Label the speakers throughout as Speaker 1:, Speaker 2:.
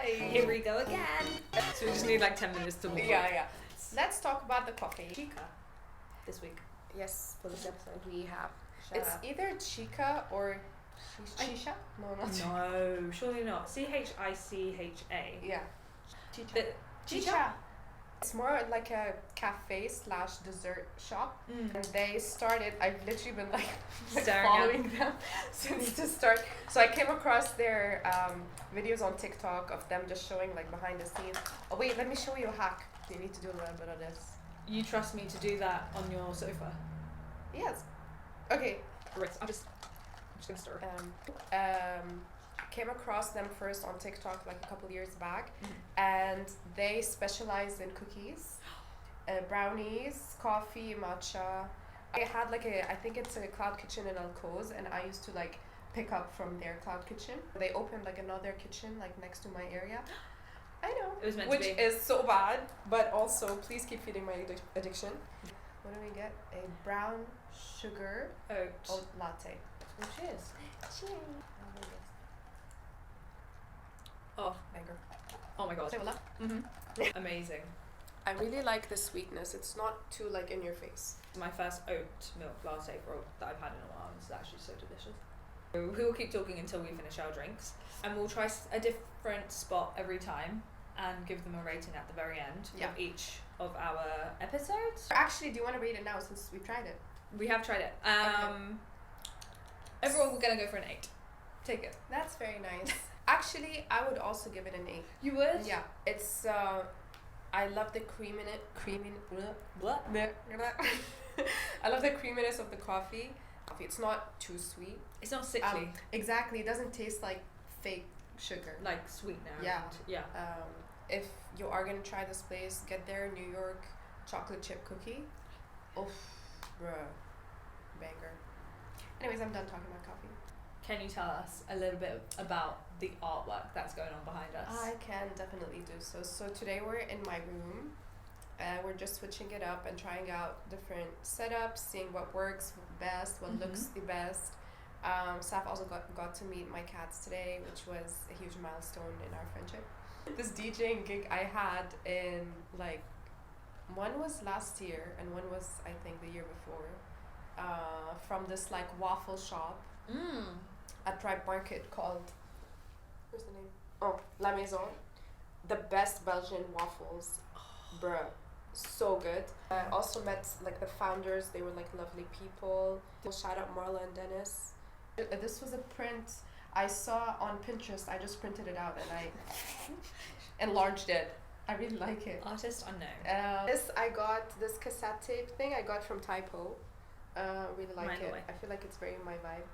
Speaker 1: Hi.
Speaker 2: Here we go again. So we just need like 10 minutes to walk.
Speaker 1: Yeah. Let's talk about the coffee.
Speaker 2: Chica. This week.
Speaker 1: Yes,
Speaker 2: For this episode.
Speaker 1: we have.
Speaker 2: Shut
Speaker 1: It's
Speaker 2: up.
Speaker 1: either chica or shisha. No, not chica.
Speaker 2: No, surely not. Chicha.
Speaker 1: Yeah.
Speaker 2: The-
Speaker 1: Chicha. It's more like a cafe / dessert shop. And they started, I've literally been like
Speaker 2: Staring
Speaker 1: following them since the start. So I came across their videos on TikTok of them just showing like behind the scenes. Oh wait, let me show you a hack. You need to do a little bit of this.
Speaker 2: You trust me to do that on your sofa?
Speaker 1: Yes. Okay.
Speaker 2: Right. I'm just gonna stir.
Speaker 1: Came across them first on TikTok like a couple years back, and they specialize in cookies, brownies, coffee, matcha. I had like I think it's a cloud kitchen in Alcoz, and I used to like pick up from their cloud kitchen. They opened like another kitchen like next to my area. I know.
Speaker 2: It was meant
Speaker 1: Which
Speaker 2: to be.
Speaker 1: is so bad, but also please keep feeding my addiction. What do we get? A brown sugar
Speaker 2: Oat.
Speaker 1: latte.
Speaker 2: Oh, cheers.
Speaker 1: Cheers.
Speaker 2: Oh,
Speaker 1: Banger.
Speaker 2: oh my god.
Speaker 1: Say hola.
Speaker 2: Amazing.
Speaker 1: I really like the sweetness. It's not too like in your face.
Speaker 2: My first oat milk latte that I've had in a while. It's actually so delicious. We will keep talking until we finish our drinks, and we'll try a different spot every time and give them a rating at the very end of each of our episodes.
Speaker 1: Actually, do you want to rate it now since we've tried it?
Speaker 2: We have tried it.
Speaker 1: Okay.
Speaker 2: Overall, we're gonna go for an 8. Take it.
Speaker 1: That's very nice. Actually, I would also give it an 8.
Speaker 2: You would?
Speaker 1: Yeah. It's I love the
Speaker 2: What?
Speaker 1: I love the creaminess of the coffee. It's not too sweet.
Speaker 2: It's not sickly.
Speaker 1: Exactly. It doesn't taste like fake sugar.
Speaker 2: Like sweetener.
Speaker 1: Yeah.
Speaker 2: And, yeah.
Speaker 1: If you are gonna try this place, get their New York chocolate chip cookie. Oof, bruh, banger. Anyways, I'm done talking about coffee.
Speaker 2: Can you tell us a little bit about the artwork that's going on behind us?
Speaker 1: I can definitely do so. So today we're in my room. We're just switching it up and trying out different setups, seeing what works best, what looks the best. Saf also got to meet my cats today, which was a huge milestone in our friendship. This DJing gig I had in like, one was last year and one was I think the year before, from this like waffle shop at Tribe Market called, what's the name? Oh, La Maison. The best Belgian waffles, bruh. So good. I also met like the founders. They were like lovely people. Shout out Marla and Dennis. This was a print I saw on Pinterest. I just printed it out and I enlarged it. I really like it.
Speaker 2: Artist unknown.
Speaker 1: I got this cassette tape thing I got from Typo. Really like
Speaker 2: Mine
Speaker 1: it.
Speaker 2: away.
Speaker 1: I feel like it's very my vibe.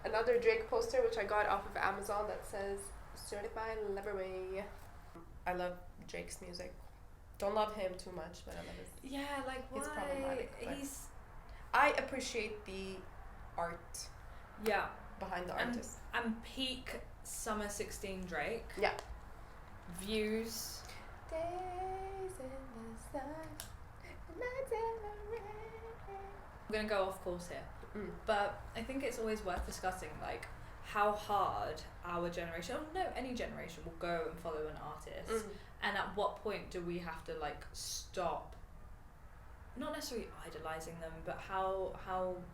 Speaker 1: Another Drake poster which I got off of Amazon that says Certified Loverway. I love Drake's music. Don't love him too much, but I love his.
Speaker 2: Yeah, like why?
Speaker 1: It's problematic. But
Speaker 2: He's
Speaker 1: I appreciate the art behind the artist.
Speaker 2: And peak summer 16 Drake.
Speaker 1: Yeah.
Speaker 2: Views.
Speaker 1: Days in the sun, nights in the rain.
Speaker 2: I'm gonna go off course here, but I think it's always worth discussing like how hard our generation, any generation, will go and follow an artist, and at what point do we have to like stop? Not necessarily idolizing them, but how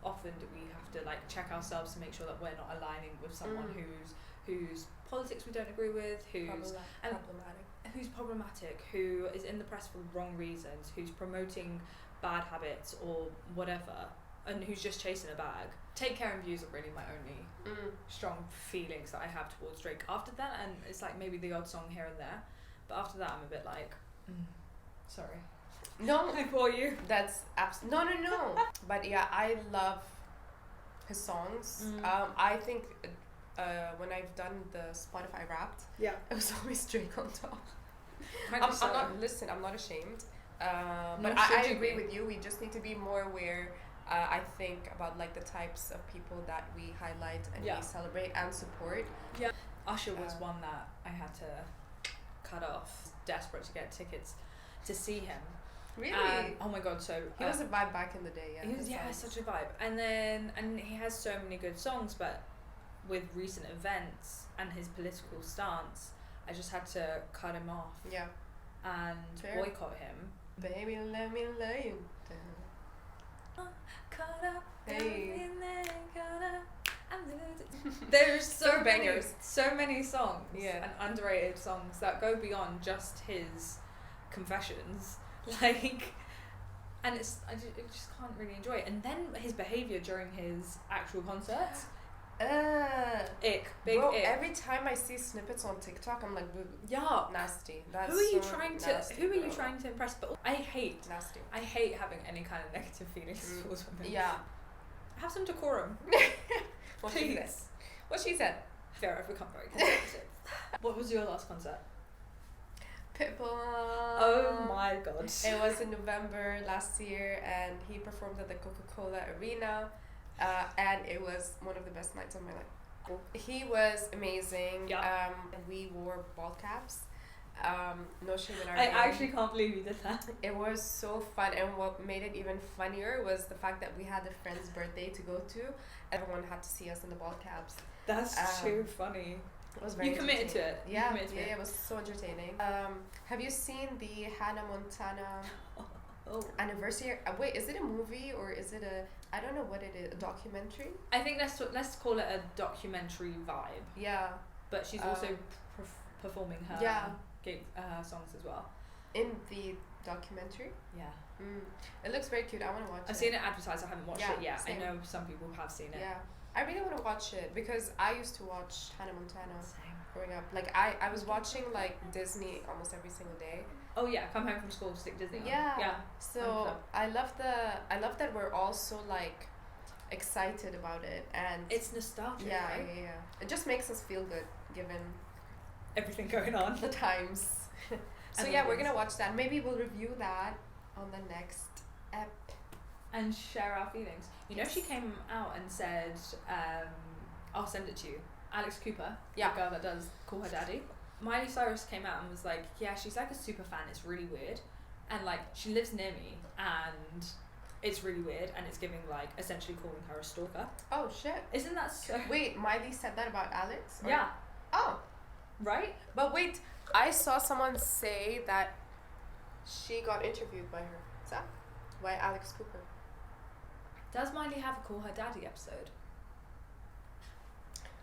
Speaker 2: often do we have to like check ourselves to make sure that we're not aligning with someone whose politics we don't agree with, who's problematic, who is in the press for the wrong reasons, who's promoting bad habits or whatever, and who's just chasing a bag. Take Care and Views are really my only strong feelings that I have towards Drake. After that, and it's like maybe the odd song here and there, but after that I'm a bit like, sorry.
Speaker 1: No,
Speaker 2: I bore you.
Speaker 1: That's absolutely no. But yeah, I love his songs. I think when I've done the Spotify Wrapped, it was always Drake on top. I'm not ashamed. But I agree with you. We just need to be more aware. I think about like the types of people that we highlight and we celebrate and support. Yeah,
Speaker 2: Usher was one that I had to cut off. Desperate to get tickets to see him.
Speaker 1: Really?
Speaker 2: Oh my god! So
Speaker 1: he was a vibe back in the day. Yeah,
Speaker 2: he was such a vibe. And he has so many good songs, but with recent events and his political stance, I just had to cut him off.
Speaker 1: Yeah.
Speaker 2: And
Speaker 1: Fair.
Speaker 2: boycott him.
Speaker 1: Baby, let me lay you down.
Speaker 2: Caught up,
Speaker 1: Hey.
Speaker 2: There's
Speaker 1: So bangers.
Speaker 2: so many songs
Speaker 1: Yeah.
Speaker 2: and underrated songs that go beyond just his confessions, like, and I just can't really enjoy it. And then his behavior during his actual concerts, big
Speaker 1: Bro,
Speaker 2: ick.
Speaker 1: every time I see snippets on TikTok, I'm like, boo,
Speaker 2: Yeah.
Speaker 1: nasty. That's
Speaker 2: Who are you
Speaker 1: so
Speaker 2: trying
Speaker 1: nasty,
Speaker 2: to? Who are you
Speaker 1: bro.
Speaker 2: trying to impress? But I hate having any kind of negative feelings towards women.
Speaker 1: Yeah.
Speaker 2: Have some decorum.
Speaker 1: What she said.
Speaker 2: Please.
Speaker 1: What she said.
Speaker 2: Fair, I've become very conservative. What was your last concert?
Speaker 1: Pitbull.
Speaker 2: Oh my god.
Speaker 1: It was in November last year, and he performed at the Coca-Cola Arena, and it was one of the best nights of my life. He was amazing.
Speaker 2: Yeah.
Speaker 1: And we wore ball caps. No shame in our
Speaker 2: I
Speaker 1: game.
Speaker 2: actually can't believe you did that.
Speaker 1: It was so fun, and what made it even funnier was the fact that we had a friend's birthday to go to. Everyone had to see us in the ball caps.
Speaker 2: That's too funny.
Speaker 1: It was very
Speaker 2: You committed to
Speaker 1: entertaining.
Speaker 2: it. You
Speaker 1: Yeah,
Speaker 2: committed to it.
Speaker 1: it was so entertaining. Have you seen the Hannah Montana
Speaker 2: Oh.
Speaker 1: anniversary? Wait, is it a movie or is it I don't know what it is. A documentary?
Speaker 2: I think let's call it a documentary vibe.
Speaker 1: Yeah.
Speaker 2: But she's also performing her songs as well.
Speaker 1: In the documentary?
Speaker 2: Yeah.
Speaker 1: It looks very cute. I want to watch it.
Speaker 2: I've seen it advertised. I haven't watched it yet.
Speaker 1: Same.
Speaker 2: I know some people have seen it.
Speaker 1: Yeah. I really want to watch it because I used to watch Hannah Montana
Speaker 2: Same.
Speaker 1: growing up. Like I was watching like Disney almost every single day.
Speaker 2: Oh yeah, come home from school to stick Disney on.
Speaker 1: Yeah.
Speaker 2: Yeah.
Speaker 1: So I love that we're all so like excited about it, and
Speaker 2: It's nostalgic.
Speaker 1: yeah,
Speaker 2: right?
Speaker 1: yeah. It just makes us feel good given
Speaker 2: Everything going on.
Speaker 1: the times. So
Speaker 2: And
Speaker 1: yeah,
Speaker 2: the
Speaker 1: we're
Speaker 2: things.
Speaker 1: gonna watch that. Maybe we'll review that on the next ep.
Speaker 2: And share our feelings. You know, she came out and said, I'll send it to you. Alex Cooper,
Speaker 1: Yeah.
Speaker 2: the girl that does Call Her Daddy. Miley Cyrus came out and was like, yeah, she's like a super fan. It's really weird. And like, she lives near me and it's really weird. And it's giving like, essentially calling her a stalker.
Speaker 1: Oh shit.
Speaker 2: Isn't that so?
Speaker 1: Wait, Miley said that about Alex? Or-
Speaker 2: Yeah.
Speaker 1: Oh.
Speaker 2: Right?
Speaker 1: But wait, I saw someone say that she got interviewed by her. Is that? By Alex Cooper.
Speaker 2: Does Miley have a Call Her Daddy episode?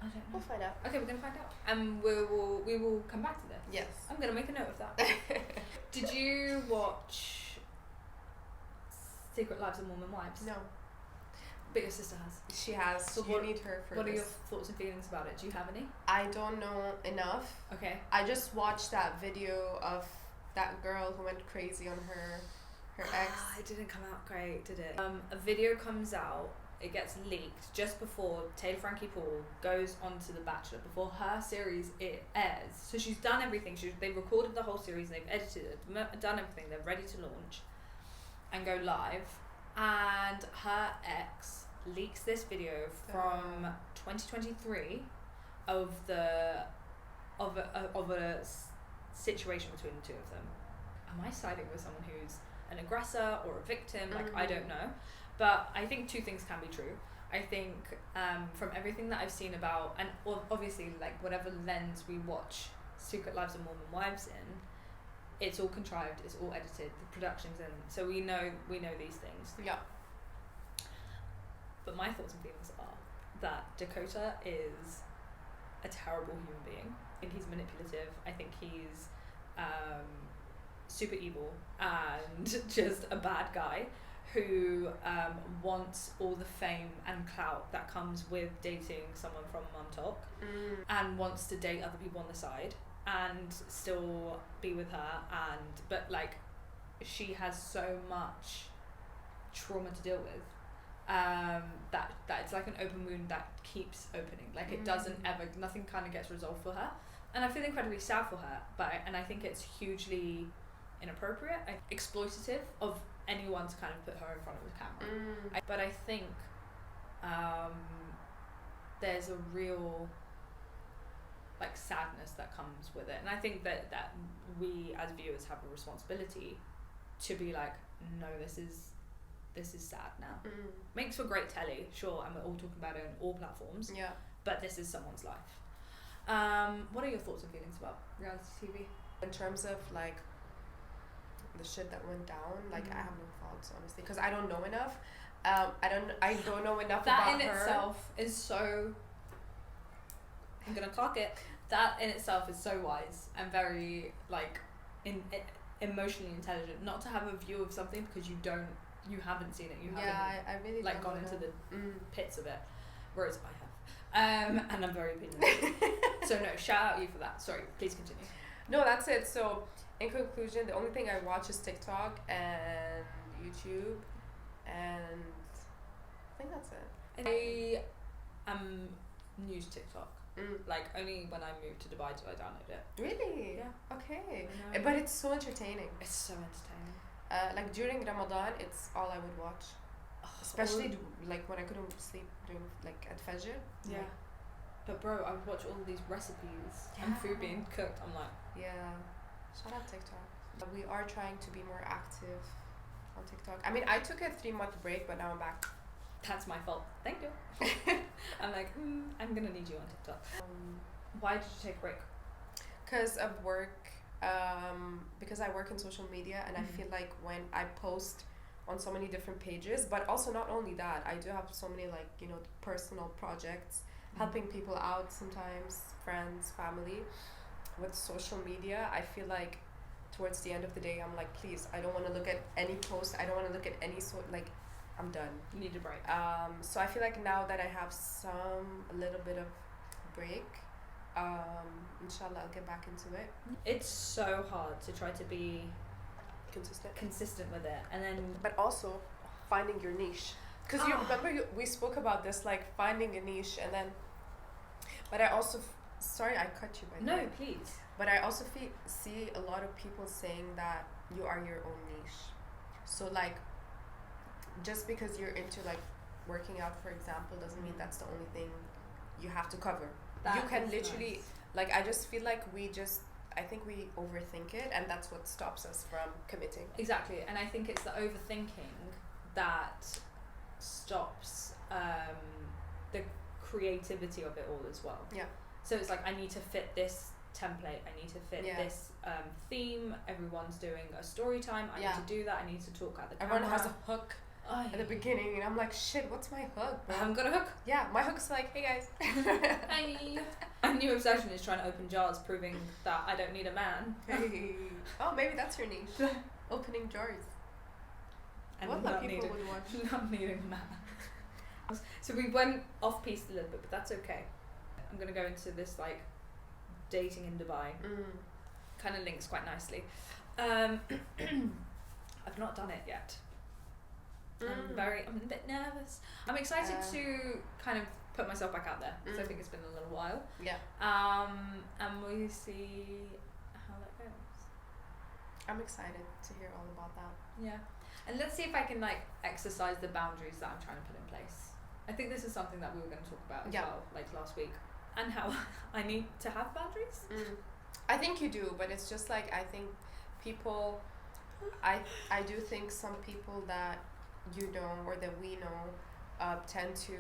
Speaker 2: I don't know.
Speaker 1: We'll find out.
Speaker 2: Okay, we're gonna find out. And we will come back to this.
Speaker 1: Yes.
Speaker 2: I'm gonna make a note of that. Did you watch Secret Lives of Mormon Wives?
Speaker 1: No.
Speaker 2: But your sister has.
Speaker 1: She has.
Speaker 2: So
Speaker 1: you
Speaker 2: what-
Speaker 1: need her for
Speaker 2: What are
Speaker 1: this.
Speaker 2: your thoughts and feelings about it? Do you have any?
Speaker 1: I don't know enough.
Speaker 2: Okay.
Speaker 1: I just watched that video of that girl who went crazy on her ex.
Speaker 2: It didn't come out great, did it? A video comes out. It gets leaked just before Taylor Frankie Paul goes onto The Bachelor, before her series airs. So she's done everything. They've recorded the whole series, they've edited it, done everything. They're ready to launch and go live. And her ex leaks this video from 2023 of a situation between the two of them. Am I siding with someone who's an aggressor or a victim? Like, I don't know. But I think two things can be true. I think from everything that I've seen about, and obviously like whatever lens we watch Secret Lives of Mormon Wives in, it's all contrived, it's all edited, the production's in, so we know these things.
Speaker 1: Yeah.
Speaker 2: But my thoughts and feelings are that Dakota is a terrible human being. I think he's manipulative. I think he's super evil and just a bad guy who wants all the fame and clout that comes with dating someone from Montauk and wants to date other people on the side and still be with her, but like she has so much trauma to deal with that it's like an open wound that keeps opening. Like it doesn't ever, nothing kind of gets resolved for her, and I feel incredibly sad for her, and I think it's hugely inappropriate, exploitative of anyone to kind of put her in front of the camera. But I think there's a real like sadness that comes with it, and I think that we as viewers have a responsibility to be like, no, this is sad now. Makes for great telly, sure, and we're all talking about it on all platforms,
Speaker 1: Yeah.
Speaker 2: but this is someone's life. What are your thoughts and feelings about reality TV?
Speaker 1: In terms of like the shit that went down, like I have no thoughts honestly, because I don't know enough. I don't know enough
Speaker 2: That
Speaker 1: about
Speaker 2: in
Speaker 1: her.
Speaker 2: itself is so. I'm gonna clock it. That in itself is so wise and very like emotionally intelligent. Not to have a view of something because you haven't seen it. You haven't.
Speaker 1: I really
Speaker 2: like
Speaker 1: don't
Speaker 2: gone into
Speaker 1: know.
Speaker 2: the pits of it, whereas I have. And I'm very opinionated. So no, shout out you for that. Sorry, please continue.
Speaker 1: No, that's it. So in conclusion, the only thing I watch is TikTok and YouTube, and I think that's it.
Speaker 2: I am new to TikTok. Like only when I moved to Dubai do I download it.
Speaker 1: Really?
Speaker 2: Yeah.
Speaker 1: Okay. But it's so entertaining.
Speaker 2: It's so entertaining.
Speaker 1: Like during Ramadan, it's all I would watch. Especially like when I couldn't sleep during like at Fajr.
Speaker 2: Yeah. But bro, I would watch all these recipes and food being cooked. I'm like,
Speaker 1: yeah. Shout out TikTok. We are trying to be more active on TikTok. I mean, I took a 3-month break, but now I'm back.
Speaker 2: that's my fault. Thank you. I'm like, I'm gonna need you on TikTok. Why did you take a break?
Speaker 1: Because of work. Because I work in social media, and I feel like when I post on so many different pages, but also not only that, I do have so many like personal projects, helping people out sometimes, friends, family. With social media, I feel like towards the end of the day, I'm like, please, I don't want to look at any post. I don't want to look at any I'm done.
Speaker 2: You need a break.
Speaker 1: So I feel like now that I have a little bit of break, inshallah, I'll get back into it.
Speaker 2: It's so hard to try to be
Speaker 1: consistent
Speaker 2: with it, and then
Speaker 1: but also finding your niche, because you remember we spoke about this, like finding a niche, and then but I also sorry I cut you by the way.
Speaker 2: No, please.
Speaker 1: But I also see a lot of people saying that you are your own niche. So like just because you're into like working out, for example, doesn't mean that's the only thing you have to cover. You can literally like, I just feel like I think we overthink it, and that's what stops us from committing.
Speaker 2: Exactly, and I think it's the overthinking that stops the creativity of it all as well.
Speaker 1: Yeah.
Speaker 2: So it's like, I need to fit this template, I need to fit this theme, everyone's doing a story time, I need to do that, I need to talk at the camera.
Speaker 1: Everyone has a hook at the beginning, and I'm like, shit, what's my hook, bro?
Speaker 2: I haven't got a hook.
Speaker 1: Yeah, my hook's like, hey guys.
Speaker 2: Hi. My new obsession is trying to open jars, proving that I don't need a man.
Speaker 1: Hey. Oh, maybe that's your niche. Opening jars.
Speaker 2: And
Speaker 1: what
Speaker 2: not
Speaker 1: people would watch.
Speaker 2: Not needing a man. So we went off piece a little bit, but that's okay. I'm going to go into this like dating in Dubai. Kind of links quite nicely. I've not done it yet. I'm a bit nervous. I'm excited to kind of put myself back out there, because I think it's been a little while.
Speaker 1: Yeah.
Speaker 2: And we see how that goes.
Speaker 1: I'm excited to hear all about that.
Speaker 2: Yeah. And let's see if I can like exercise the boundaries that I'm trying to put in place. I think this is something that we were going to talk about as well, like last week, and how I need to have boundaries.
Speaker 1: I think you do, but it's just like, I think people, I do think some people that you know, or that we know, tend to,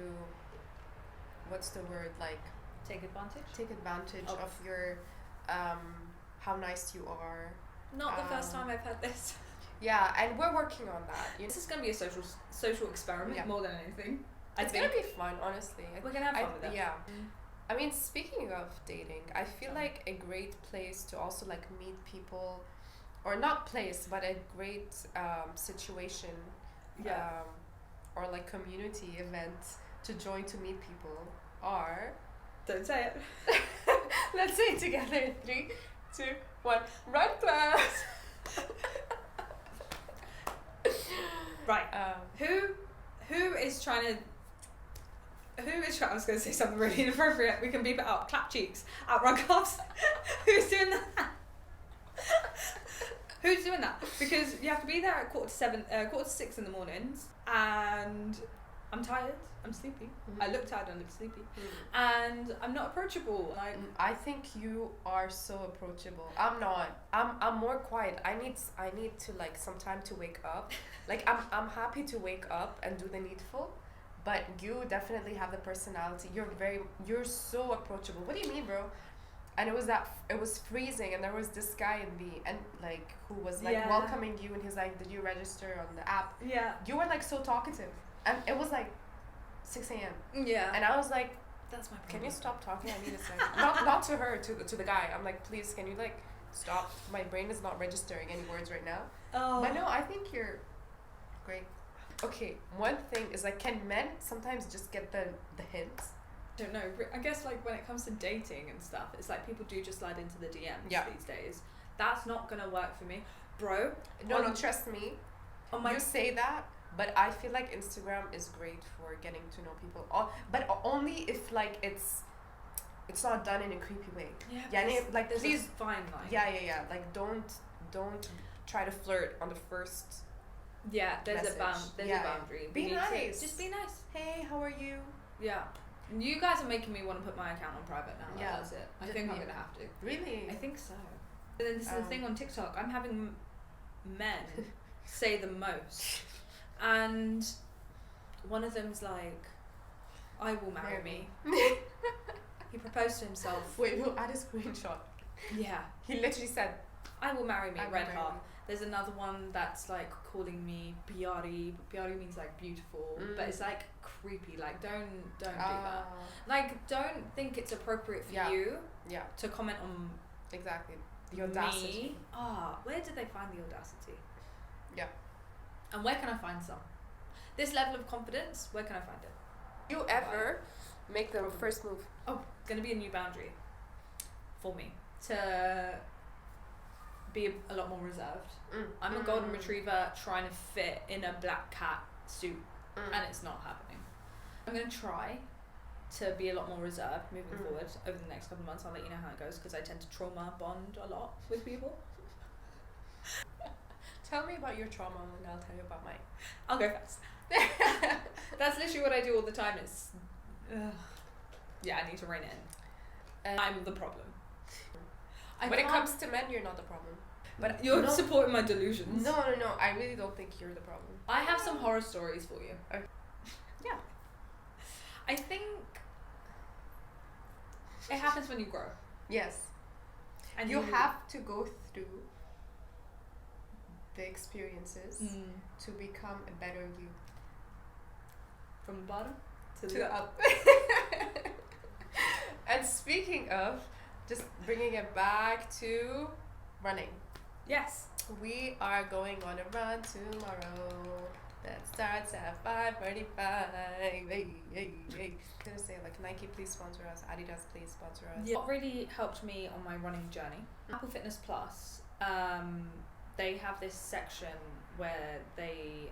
Speaker 1: what's the word, like
Speaker 2: take advantage
Speaker 1: of your how nice you are.
Speaker 2: Not the first time I've heard this.
Speaker 1: Yeah, and we're working on that.
Speaker 2: This is going to be a social experiment more than anything.
Speaker 1: It's going to be fun, honestly.
Speaker 2: We're going to have fun with it.
Speaker 1: Yeah. I mean, speaking of dating, I feel like a great place to also like meet people, or not place, but a great situation, or like community event to join to meet people are...
Speaker 2: Don't say it.
Speaker 1: Let's say it together. 3, 2, 1. Run class!
Speaker 2: Right. Who is trying to... I was going to say something really inappropriate. We can beep it out. Clap cheeks. Outrun cuffs. Who's doing that? Who's doing that? Because you have to be there at 6:45 in the mornings, and I'm tired. I'm sleepy. I look tired and I look sleepy, and I'm not approachable. Like,
Speaker 1: I think you are so approachable. I'm not. I'm more quiet. I need to like some time to wake up. Like I'm happy to wake up and do the needful, but you definitely have the personality. You're so approachable. What do you mean, bro? and it was freezing, and there was this guy in the and like who was like
Speaker 2: Yeah.
Speaker 1: welcoming you, and he's like, did you register on the app?
Speaker 2: Yeah.
Speaker 1: You were like so talkative, and it was like 6 a.m.
Speaker 2: Yeah.
Speaker 1: and I was like,
Speaker 2: That's my problem.
Speaker 1: can you stop talking? I need a second. Not to her, to the guy. I'm like, please, can you like stop? My brain is not registering any words right now.
Speaker 2: Oh.
Speaker 1: But no, I think you're great. Okay, one thing is like, can men sometimes just get the hints?
Speaker 2: Don't know. I guess like when it comes to dating and stuff, it's like people do just slide into the DMs
Speaker 1: Yeah.
Speaker 2: these days. That's not gonna work for me, bro.
Speaker 1: No, trust me.
Speaker 2: On my
Speaker 1: You say that, but I feel like Instagram is great for getting to know people. But only if like it's not done in a creepy way.
Speaker 2: yeah,
Speaker 1: Yeah, and like
Speaker 2: there's
Speaker 1: please.
Speaker 2: a fine line.
Speaker 1: Yeah. Like don't try to flirt on the first.
Speaker 2: Yeah, there's
Speaker 1: Message.
Speaker 2: a
Speaker 1: Yeah.
Speaker 2: boundary.
Speaker 1: Be
Speaker 2: We need to
Speaker 1: nice.
Speaker 2: just be nice.
Speaker 1: Hey, how are you?
Speaker 2: Yeah. You guys are making me want to put my account on private now.
Speaker 1: Yeah.
Speaker 2: That's it. I
Speaker 1: Just
Speaker 2: think I'm
Speaker 1: me.
Speaker 2: gonna have to.
Speaker 1: Really?
Speaker 2: I think so. And then this is the thing on TikTok. I'm having men say the most, and one of them's like, "I will marry me." He proposed to himself.
Speaker 1: Wait, we'll add a screenshot.
Speaker 2: Yeah.
Speaker 1: He literally said,
Speaker 2: I will marry me,
Speaker 1: I will
Speaker 2: red
Speaker 1: marry
Speaker 2: heart.
Speaker 1: me.
Speaker 2: There's another one that's like calling me Biari. Biari means like beautiful, but it's like creepy. Like don't do that. Like don't think it's appropriate for
Speaker 1: Yeah.
Speaker 2: you
Speaker 1: Yeah,
Speaker 2: to comment on
Speaker 1: exactly. The audacity.
Speaker 2: me. Where did they find the audacity?
Speaker 1: Yeah.
Speaker 2: And where can I find some? This level of confidence, where can I find it?
Speaker 1: You ever make the first move?
Speaker 2: Oh, gonna be a new boundary for me to be a lot more reserved. I'm a golden retriever trying to fit in a black cat suit, and it's not happening. I'm gonna try to be a lot more reserved moving forward over the next couple of months. I'll let you know how it goes because I tend to trauma bond a lot with people.
Speaker 1: Tell me about your trauma and I'll tell you about mine.
Speaker 2: I'll go first. That's literally what I do all the time. It's yeah, I need to rein it in. I'm the problem.
Speaker 1: When it comes to men, you're not the problem.
Speaker 2: But you're supporting my delusions.
Speaker 1: No. I really don't think you're the problem.
Speaker 2: I have some horror stories for you.
Speaker 1: Okay.
Speaker 2: Yeah. I think it happens when you grow.
Speaker 1: Yes.
Speaker 2: And
Speaker 1: you have to go through the experiences to become a better you.
Speaker 2: From the bottom to
Speaker 1: To
Speaker 2: the
Speaker 1: up. And speaking of, just bringing it back to running.
Speaker 2: Yes.
Speaker 1: We are going on a run tomorrow that starts at 5:45. Gonna say like Nike, please sponsor us. Adidas, please sponsor us.
Speaker 2: Yeah. What really helped me on my running journey, Apple Fitness Plus, they have this section where they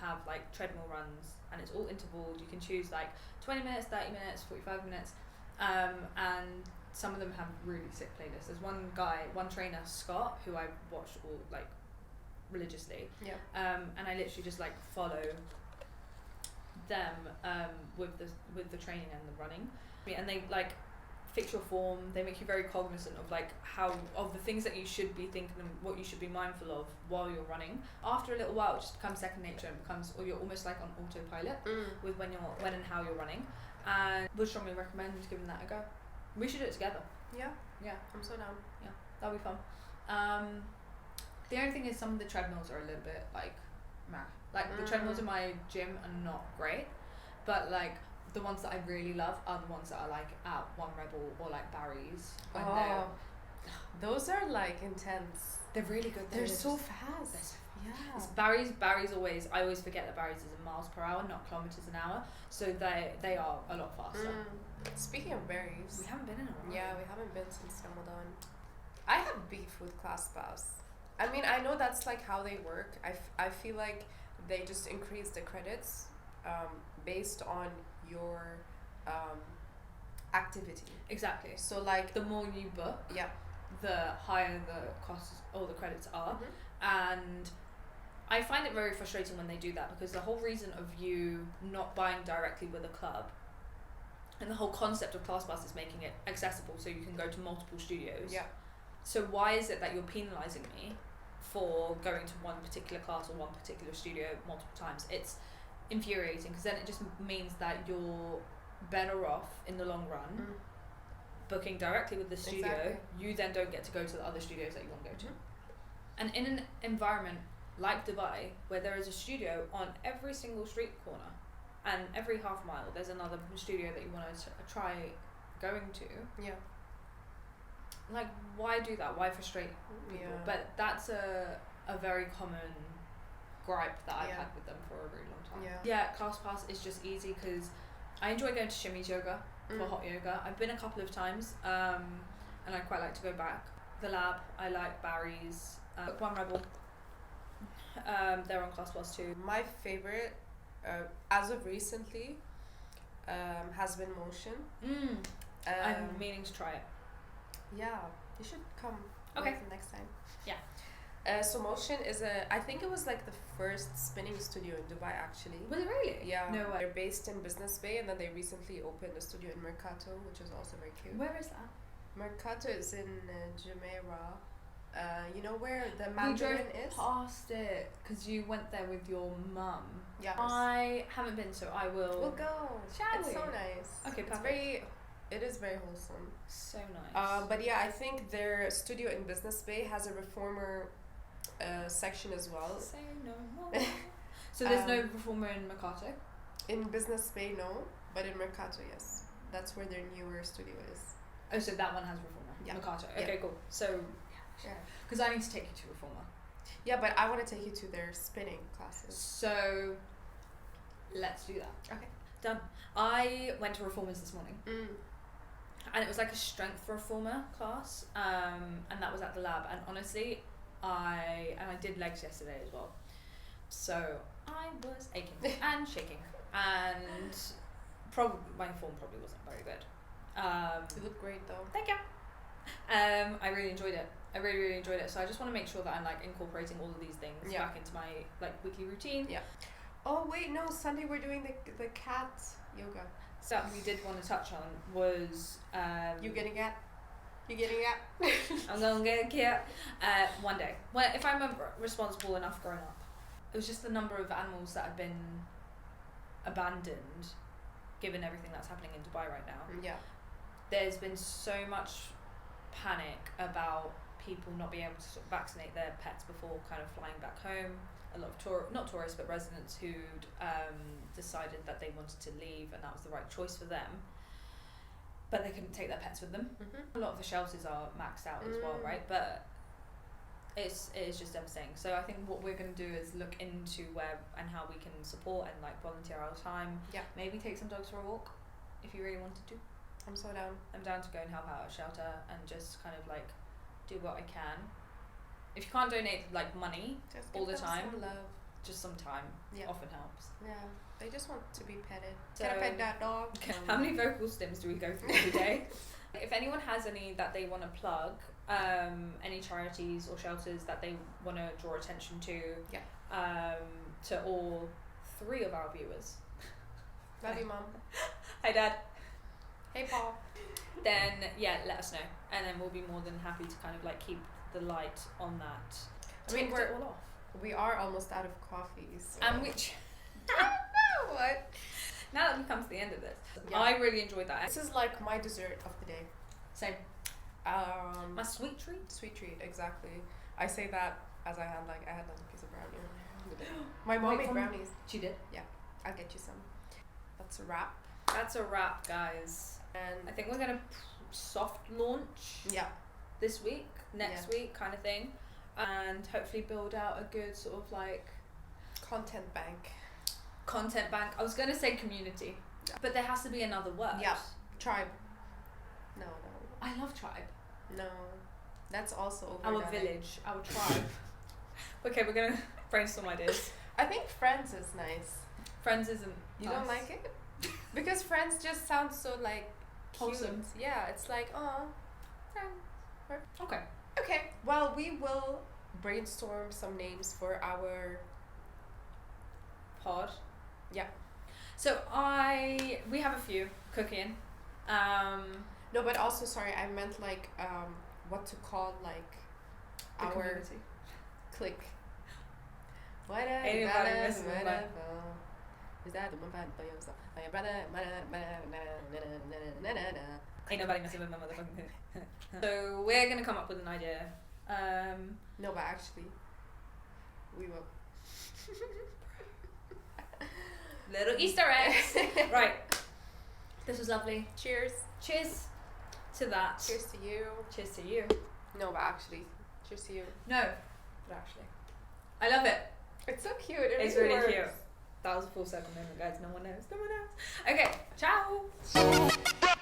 Speaker 2: have like treadmill runs, and it's all intervalled. You can choose like 20 minutes, 30 minutes, 45 minutes, and some of them have really sick playlists. There's one trainer, Scott, who I watched all like religiously.
Speaker 1: Yeah.
Speaker 2: And I literally just like follow them with the training and the running. And they like fix your form. They make you very cognizant of like of the things that you should be thinking and what you should be mindful of while you're running. After a little while, it just becomes second nature and or you're almost like on autopilot with when and how you're running. And would strongly recommend giving that a go. We should do it together.
Speaker 1: Yeah.
Speaker 2: Yeah.
Speaker 1: I'm so down.
Speaker 2: Yeah, that'll be fun. The only thing is some of the treadmills are a little bit like meh. Like the treadmills in my gym are not great, but like the ones that I really love are the ones that are like at One Rebel or like Barry's.
Speaker 1: Those are like intense.
Speaker 2: They're really good.
Speaker 1: They're so
Speaker 2: fast.
Speaker 1: fast.
Speaker 2: They're so fast.
Speaker 1: Yeah.
Speaker 2: It's Barry's always. I always forget that Barry's is in miles per hour, not kilometers an hour. So they are a lot faster.
Speaker 1: Speaking of berries,
Speaker 2: We haven't been in a while.
Speaker 1: yeah, we haven't been since Ramadan. I have beef with ClassPass. I mean, I know that's like how they work. I feel like they just increase the credits based on your activity.
Speaker 2: Exactly.
Speaker 1: So like
Speaker 2: The more you book,
Speaker 1: yeah.
Speaker 2: the higher the costs or the credits are. And I find it very frustrating when they do that, because the whole reason of you not buying directly with a club and the whole concept of ClassPass is making it accessible so you can go to multiple studios.
Speaker 1: Yeah.
Speaker 2: So why is it that you're penalising me for going to one particular class or one particular studio multiple times? It's infuriating, because then it just means that you're better off in the long run booking directly with the studio,
Speaker 1: Exactly.
Speaker 2: you then don't get to go to the other studios that you want to go to.
Speaker 1: Mhm.
Speaker 2: And in an environment like Dubai, where there is a studio on every single street corner, and every half mile there's another studio that you want to try going to,
Speaker 1: Yeah.
Speaker 2: like, why do that? Why frustrate people?
Speaker 1: Yeah.
Speaker 2: But that's a very common gripe that I've
Speaker 1: Yeah.
Speaker 2: had with them for a very long time.
Speaker 1: Yeah.
Speaker 2: Class pass is just easy because I enjoy going to Shimi's yoga for hot yoga. I've been a couple of times, and I quite like to go back. The Lab, I like Barry's. One Rebel, they're on class pass too.
Speaker 1: My favorite, as of recently, has been Motion.
Speaker 2: I'm meaning to try it.
Speaker 1: Yeah, you should come.
Speaker 2: Okay.
Speaker 1: With next time.
Speaker 2: Yeah.
Speaker 1: So Motion is I think it was like the first spinning studio in Dubai actually.
Speaker 2: Was it really?
Speaker 1: Yeah.
Speaker 2: No way.
Speaker 1: They're based in Business Bay, and then they recently opened a studio in Mercato, which is also very cute.
Speaker 2: Where is that?
Speaker 1: Mercato is in Jumeirah. You know where the
Speaker 2: We
Speaker 1: Mandarin
Speaker 2: drove
Speaker 1: is?
Speaker 2: past it because you went there with your mum.
Speaker 1: Yeah.
Speaker 2: I haven't been, so I will.
Speaker 1: We'll go.
Speaker 2: Shall
Speaker 1: It's
Speaker 2: we?
Speaker 1: so nice.
Speaker 2: Okay,
Speaker 1: It's
Speaker 2: perfect.
Speaker 1: it is very wholesome.
Speaker 2: So nice.
Speaker 1: But yeah, I think their studio in Business Bay has a reformer section as well.
Speaker 2: Say no more. So there's no reformer in Mercato?
Speaker 1: In Business Bay, no, but in Mercato, yes. That's where their newer studio is.
Speaker 2: Oh, so that one has reformer.
Speaker 1: Yeah.
Speaker 2: Mercato.
Speaker 1: Yeah.
Speaker 2: Okay, cool. So,
Speaker 1: Yeah.
Speaker 2: because I need to take you to reformer.
Speaker 1: Yeah, but I want to take you to their spinning classes.
Speaker 2: So, let's do that.
Speaker 1: Okay.
Speaker 2: Done. I went to reformers this morning,
Speaker 1: Mm.
Speaker 2: and it was like a strength reformer class, and that was at the Lab. And honestly, I did legs yesterday as well, so I was aching and shaking, and my form probably wasn't very good.
Speaker 1: You look great though.
Speaker 2: Thank you. I really enjoyed it. I really, really enjoyed it. So I just want to make sure that I'm like incorporating all of these things back into my like weekly routine.
Speaker 1: Yeah. Oh wait, no. Sunday we're doing the cat yoga.
Speaker 2: So we did want to touch on was
Speaker 1: You getting at? You getting at?
Speaker 2: I'm gonna get a cat one day. Well, if I'm responsible enough growing up, it was just the number of animals that have been abandoned, given everything that's happening in Dubai right now.
Speaker 1: Yeah.
Speaker 2: There's been so much panic about people not being able to sort of vaccinate their pets before kind of flying back home. A lot of not tourists, but residents who'd decided that they wanted to leave and that was the right choice for them, but they couldn't take their pets with them.
Speaker 1: Mm-hmm.
Speaker 2: A lot of the shelters are maxed out as well, right? But it is just devastating. So I think what we're going to do is look into where and how we can support and like volunteer our time.
Speaker 1: Yeah.
Speaker 2: Maybe take some dogs for a walk if you really wanted to.
Speaker 1: I'm so down.
Speaker 2: I'm down to go and help out a shelter and just kind of like do what I can. If you can't donate like money
Speaker 1: Just
Speaker 2: all
Speaker 1: give
Speaker 2: the
Speaker 1: them
Speaker 2: time,
Speaker 1: some love.
Speaker 2: just some time
Speaker 1: Yeah.
Speaker 2: often helps.
Speaker 1: Yeah. They just want to be petted.
Speaker 2: So-
Speaker 1: Can I pet that dog?
Speaker 2: How many vocal stems do we go through every day? If anyone has any that they want to plug, any charities or shelters that they want to draw attention to, to all 3 of our viewers.
Speaker 1: Love you, Mom.
Speaker 2: Hi, Dad.
Speaker 1: Hey, Paul.
Speaker 2: Then let us know, and then we'll be more than happy to kind of like keep the light on that.
Speaker 1: I mean,
Speaker 2: Ticked it all off.
Speaker 1: We are almost out of coffee. So.
Speaker 2: And which
Speaker 1: I don't know what.
Speaker 2: now that we've come to the end of this,
Speaker 1: Yeah.
Speaker 2: I really enjoyed that.
Speaker 1: This is like my dessert of the day.
Speaker 2: Same. My sweet treat.
Speaker 1: Sweet treat, exactly. I say that as I had like a piece of brownie. My mom made brownies.
Speaker 2: She did.
Speaker 1: I'll get you some. That's a wrap.
Speaker 2: That's a wrap, guys.
Speaker 1: And
Speaker 2: I think we're gonna soft launch
Speaker 1: yeah,
Speaker 2: this week, next week, kind of thing, and hopefully build out a good sort of like
Speaker 1: content bank.
Speaker 2: content bank. I was gonna say community, but there has to be another word.
Speaker 1: Yeah. Tribe. No.
Speaker 2: I love tribe.
Speaker 1: No. That's also over.
Speaker 2: Our village, our tribe. Okay, we're gonna brainstorm ideas.
Speaker 1: I think friends is nice.
Speaker 2: Friends isn't.
Speaker 1: You
Speaker 2: nice.
Speaker 1: don't like it? Because friends just sounds so like cute.
Speaker 2: Wholesome.
Speaker 1: Yeah, it's like friend.
Speaker 2: Okay.
Speaker 1: Okay. Well, we will brainstorm some names for our
Speaker 2: Pod.
Speaker 1: Yeah.
Speaker 2: So we have a few cooking.
Speaker 1: No, but also sorry, I meant like what to call like
Speaker 2: The
Speaker 1: our
Speaker 2: community.
Speaker 1: clique.
Speaker 2: Ain't nobody messing with my motherfucking So we're gonna come up with an idea.
Speaker 1: No, but actually, we will.
Speaker 2: Little Easter eggs. Right. This was lovely.
Speaker 1: Cheers.
Speaker 2: Cheers to that.
Speaker 1: Cheers to you.
Speaker 2: Cheers to you.
Speaker 1: No, but actually, cheers to you.
Speaker 2: No, but actually, I love it.
Speaker 1: It's so cute. It's
Speaker 2: really
Speaker 1: works.
Speaker 2: cute. That was a full circle moment, guys. No one knows. No one knows. Okay. Ciao.